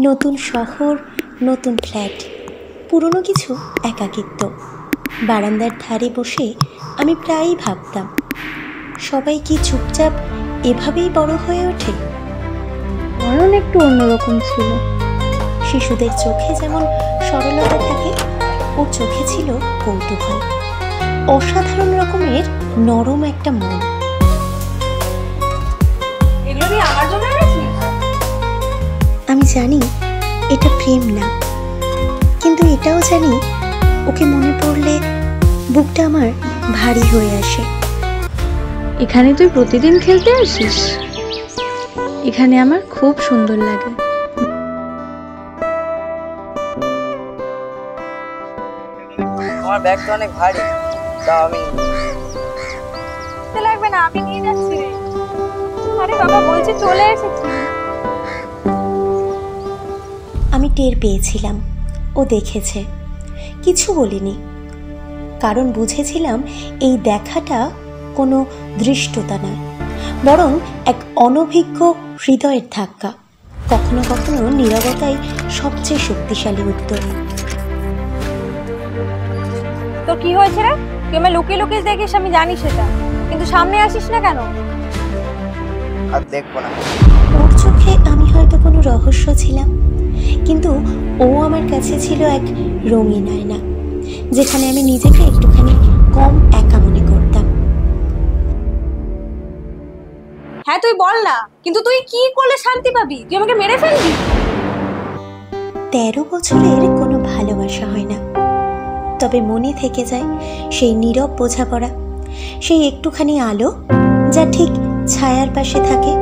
নতুন শহর, নতুন ফ্ল্যাট, পুরনো কিছু একাকিত্ব। বারান্দার ধারে বসে আমি প্রায়ই ভাবতাম, সবাই কি চুপচাপ এভাবেই বড় হয়ে ওঠে? অয়ন একটু অন্যরকম ছিল। শিশুদের চোখে যেমন সরলতা থাকে, ওর চোখে ছিল কৌতূহল, অসাধারণ রকমের নরম একটা মন। আমি জানি এটা প্রেম না, কিন্তু এটাও জানি ওকে মনে পড়লে বুকটা আমার ভারী হয়ে আসে। এখানে তুই প্রতিদিন খেলতে আসিস? এখানে আমার খুব সুন্দর লাগে। আমার ব্যাগটা অনেক ভারী, তাও আমি লাগবে না, আমি নিয়ে যাচ্ছি। আরে বাবা, বলছি চলে এসেছি। আমি টের পেয়েছিলাম ও দেখেছে, কিছু বলিনি, কারণ বুঝেছিলাম এই দেখাটা কোনো ধৃষ্টতা নয়, বরং এক অনভিজ্ঞ হৃদয়ের ধাক্কা। কখনো কখনো নীরবতাই সবচেয়ে শক্তিশালী উত্তর। তোর কি হয়েছে রে? তুই আমার লুকিয়ে লুকিয়ে দেখিস, আমি জানি সেটা, কিন্তু সামনে আসিস না কেন? আর দেখবো না। ওর চোখে আমি হয়তো কোনো রহস্য ছিলাম, কিন্তু ও আমার কাছে ছিল এক রঙিন আয়না, যেখানে আমি নিজেকে একটুখানি কম একা মনে করতাম। হ্যাঁ তুই বল না, কিন্তু তুই কি করলে শান্তি পাবি? তুই আমাকে মেরে ফেলবি? 13 বছরের কোনো ভালোবাসা হয় না, তবে মনে থেকে যায় সেই নীরব বোঝাপড়া, সেই একটুখানি আলো যা ঠিক ছায়ার পাশে থাকে।